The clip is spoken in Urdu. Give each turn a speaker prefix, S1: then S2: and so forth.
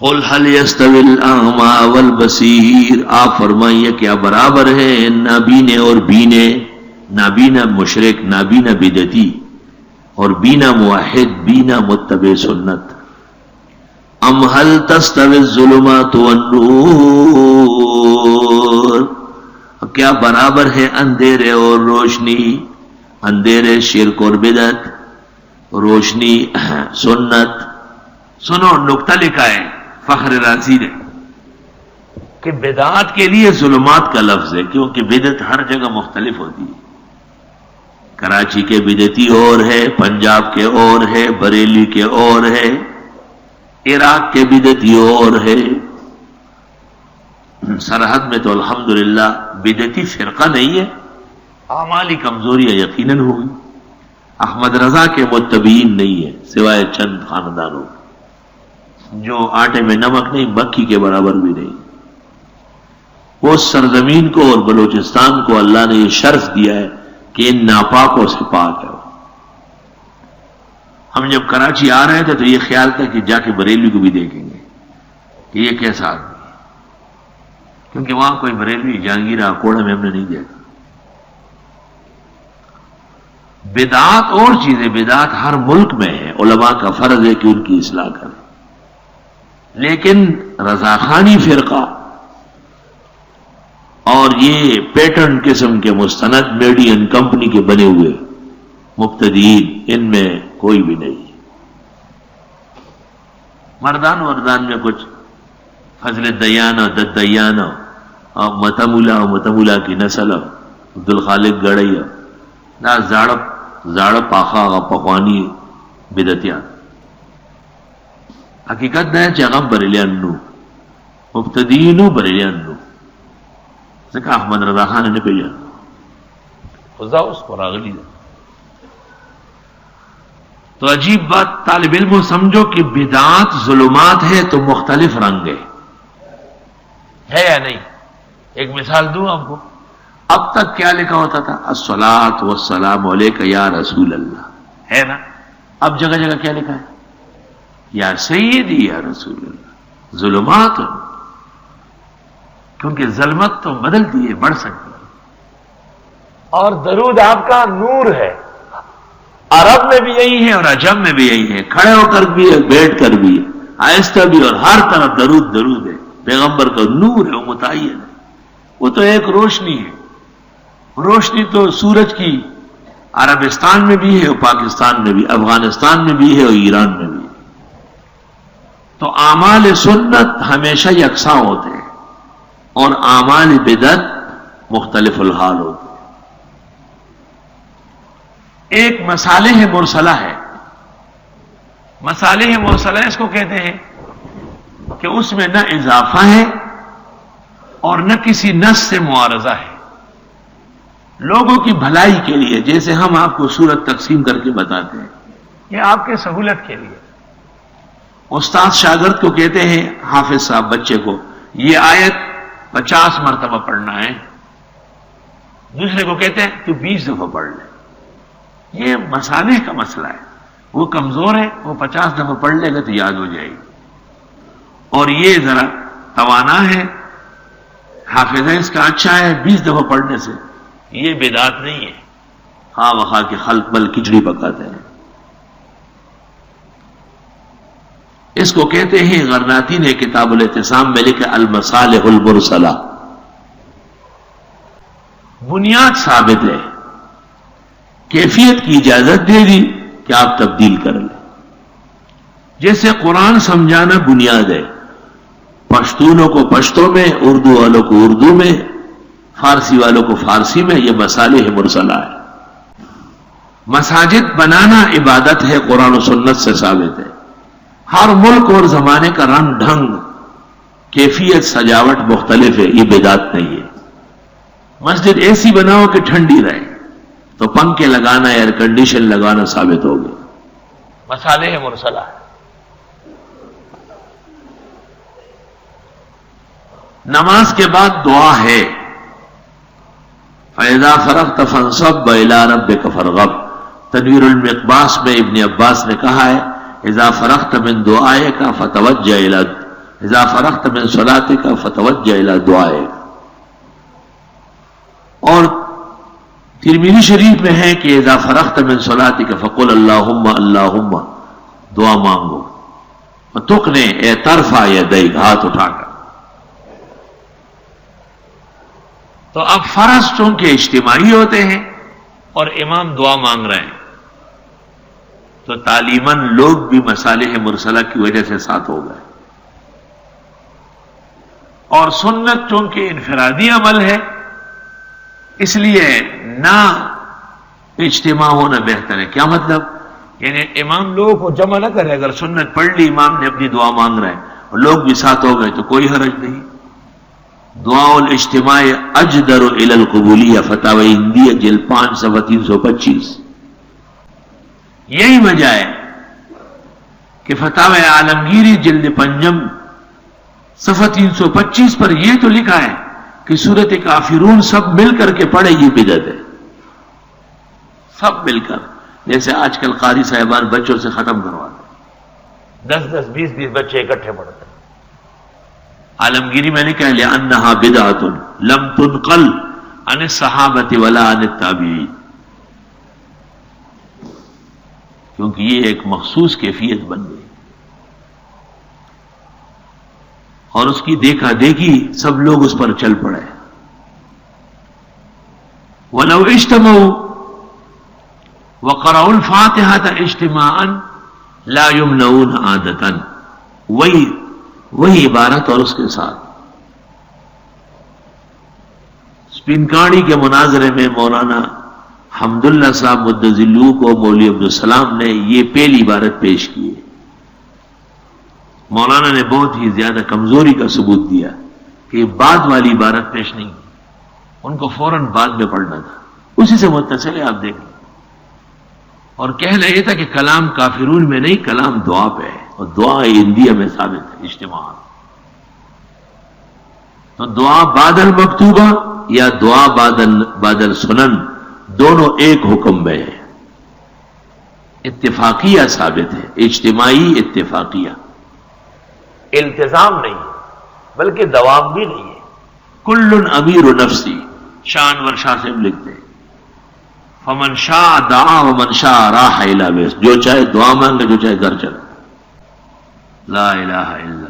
S1: قل هل يستوي الاعمى والبصیر، آپ فرمائیے کیا برابر ہیں نابینے اور بینے، نابینا مشرک، نابینا بدعتی اور بینا موحد، بینا متبع سنت. ام هل تستوي الظلمات والنور، کیا برابر ہے اندھیرے اور روشنی، اندھیرے شرک اور بدعت، روشنی سنت. سنو نکتہ لکھا ہے فخر رازی نے کہ بدعات کے لیے ظلمات کا لفظ ہے، کیونکہ بدعت ہر جگہ مختلف ہوتی ہے. کراچی کے بدعتی اور ہے، پنجاب کے اور ہے، بریلی کے اور ہے، عراق کے بدعتی اور ہے. سرحد میں تو الحمدللہ بدعتی فرقہ نہیں ہے، اعمالی کمزوریاں یقیناً ہوئی. احمد رضا کے متبعین نہیں ہے سوائے چند خاندانوں جو آٹے میں نمک نہیں، مکھی کے برابر بھی نہیں. وہ سرزمین کو اور بلوچستان کو اللہ نے یہ شرف دیا ہے کہ ان ناپاکوں سے پاک ہے. ہم جب کراچی آ رہے تھے تو یہ خیال تھا کہ جا کے بریلوی کو بھی دیکھیں گے کہ یہ کیسا آدمی ہے، کیونکہ وہاں کوئی بریلوی جہانگیرہ کوڑا میں ہم نے نہیں دیکھا. بدعات اور چیزیں، بدعات ہر ملک میں ہیں، علماء کا فرض ہے کہ ان کی اصلاح کریں. لیکن رضاخانی فرقہ اور یہ پیٹرن قسم کے مستند میڈین کمپنی کے بنے ہوئے مبتدئین، ان میں کوئی بھی نہیں. مردان وردان میں کچھ فضل دیانہ دد دیانہ اور متمولا کی نسل عبد الخالق گڑیا نہ زاڑ پاخا پخوانی بدعتیان. حقیقت نہ ہے چغم بریلیان نو مبتدئین بریلیان نو ذکا احمد رضا خان نے پیجان خدا اس کو راغلی دا. تو عجیب بات، طالب علم سمجھو کہ بدعات ظلمات ہے تو مختلف رنگ ہے یا نہیں؟ ایک مثال دوں آپ کو. اب تک کیا لکھا ہوتا تھا؟ الصلاۃ والسلام علیک یا رسول اللہ، ہے نا؟ اب جگہ جگہ کیا لکھا ہے؟ یا سیدی یا رسول اللہ. ظلمات، کیونکہ ظلمت تو بدلتی ہے، بڑھ سکتی ہے. اور درود آپ کا نور ہے. عرب میں بھی یہی ہے اور عجم میں بھی یہی ہے، کھڑے ہو کر بھی ہے، بیٹھ کر بھی ہے، آہستہ بھی، اور ہر طرف درود ہے. پیغمبر کا نور ہے، وہ متعین ہے. وہ تو ایک روشنی ہے. روشنی تو سورج کی عربستان میں بھی ہے اور پاکستان میں بھی، افغانستان میں بھی ہے اور ایران میں بھی ہے. تو اعمال سنت ہمیشہ یکساں ہوتے ہیں اور اعمال بدعت مختلف الحال ہوتے ہیں. ایک مصالح مرسلہ ہے. مصالح مرسلہ اس کو کہتے ہیں کہ اس میں نہ اضافہ ہے اور نہ کسی نص سے معارضہ ہے. لوگوں کی بھلائی کے لیے، جیسے ہم آپ کو سورت تقسیم کر کے بتاتے ہیں، یہ آپ کے سہولت کے لیے. استاد شاگرد کو کہتے ہیں، حافظ صاحب بچے کو، یہ آیت 50 مرتبہ پڑھنا ہے. دوسرے کو کہتے ہیں تو 20 دفعہ پڑھ لے. یہ مصالح کا مسئلہ ہے. وہ کمزور ہے، وہ 50 دفعہ پڑھ لے گا تو یاد ہو جائے گی. اور یہ ذرا توانا ہے، حافظہ اس کا اچھا ہے، 20 دفعہ پڑھنے سے. یہ بدعت نہیں ہے. خواہ وخواہ کے خلق بل کھچڑی پکاتے ہیں. اس کو کہتے ہیں، غرناطی نے کتاب الاعتصام میں لکھا المصالح المرسلہ. بنیاد ثابت ہے، کیفیت کی اجازت دے دی کہ آپ تبدیل کر لیں. جیسے قرآن سمجھانا بنیاد ہے، پشتونوں کو پشتو میں، اردو والوں کو اردو میں، فارسی والوں کو فارسی میں. یہ مصالح مرسلہ ہے. مساجد بنانا عبادت ہے، قرآن و سنت سے ثابت ہے. ہر ملک اور زمانے کا رنگ ڈھنگ، کیفیت، سجاوٹ مختلف ہے، یہ بدعت نہیں ہے. مسجد ایسی بناؤ کہ ٹھنڈی رہے تو پنکھے لگانا، ایئر کنڈیشن لگانا ثابت ہو گیا. مصالح مرسلہ ہے. نماز کے بعد دعا ہے، فَإِذَا فَرَغْتَ فَانْصَبْ وَإِلَىٰ رَبِّكَ فَارْغَب. تنویر المقباس میں ابن عباس نے کہا ہے، اذا فرغت من دعائك فتوجہ الى اذا فرغت من صلاتك فتوجہ الى دعائك. اور ترمذی شریف میں ہے کہ اذا فرغت من صلاتك فقل اللہم اللہم، دعا مانگو. وتقنے اے ترفع یدیک، ہاتھ اٹھا کر. تو اب فرض چونکہ اجتماعی ہوتے ہیں اور امام دعا مانگ رہے ہیں تو تعلیماً لوگ بھی مصالح مرسلہ کی وجہ سے ساتھ ہو گئے. اور سنت چونکہ انفرادی عمل ہے اس لیے نہ اجتماع ہونا بہتر ہے. کیا مطلب؟ یعنی امام لوگوں کو جمع نہ کرے. اگر سنت پڑھ لی، امام نے اپنی دعا مانگ رہے ہیں اور لوگ بھی ساتھ ہو گئے تو کوئی حرج نہیں. دعاء الاجتماع اجدر الی القبولیہ، فتاوی ہندیہ جلد 5 صفحہ 325. یہی وجہ ہے کہ فتاوی عالمگیری جلد 5 صفحہ 325 پر یہ تو لکھا ہے کہ سورۃ کافرون سب مل کر کے پڑھے، یہ بدعت ہے. سب مل کر، جیسے آج کل قاری صاحبان بچوں سے ختم کرواتے، 10 20 بچے اکٹھے پڑھتے ہیں. عالمگیری میں نے کہا لأنہا بدعۃ لم تنقل عن الصحابۃ ولا عن التابعین، کیونکہ یہ ایک مخصوص کیفیت بن گئی اور اس کی دیکھا دیکھی سب لوگ اس پر چل پڑے. وَلَوْ اجْتَمَعُوا وَقَرَأُوا الْفَاتِحَةَ اجْتِمَاعًا لَا يُمْنَعُونَ عَادَةً، وہی عبارت اور اس کے ساتھ سپنکاڑی کے مناظرے میں مولانا حمداللہ صاحب مدظلو کو مولوی عبدالسلام نے یہ پہلی عبارت پیش کی ہے. مولانا نے بہت ہی زیادہ کمزوری کا ثبوت دیا کہ یہ بعد والی عبارت پیش نہیں کی، ان کو فوراً بعد میں پڑھنا تھا. اسی سے متصل ہے، آپ دیکھ لیں. اور کہنا یہ تھا کہ کلام کافرون میں نہیں، کلام دعا پہ ہے، اور دعا ہندیہ میں ثابت ہے اجتماع. تو دعا بعد المکتوبہ یا دعا بعد السنن دونوں ایک حکم میں ہے. اتفاقیہ ثابت ہے، اجتماعی اتفاقیہ، التزام نہیں بلکہ دوام بھی نہیں ہے. کل امیر نفسی، شاہ انور شاہ صاحب لکھتے ہیں فمن شاء دعا ومن شاء راح الی بیت، جو چاہے دعا مانگے، جو چاہے گھر چلا. لا الہ الا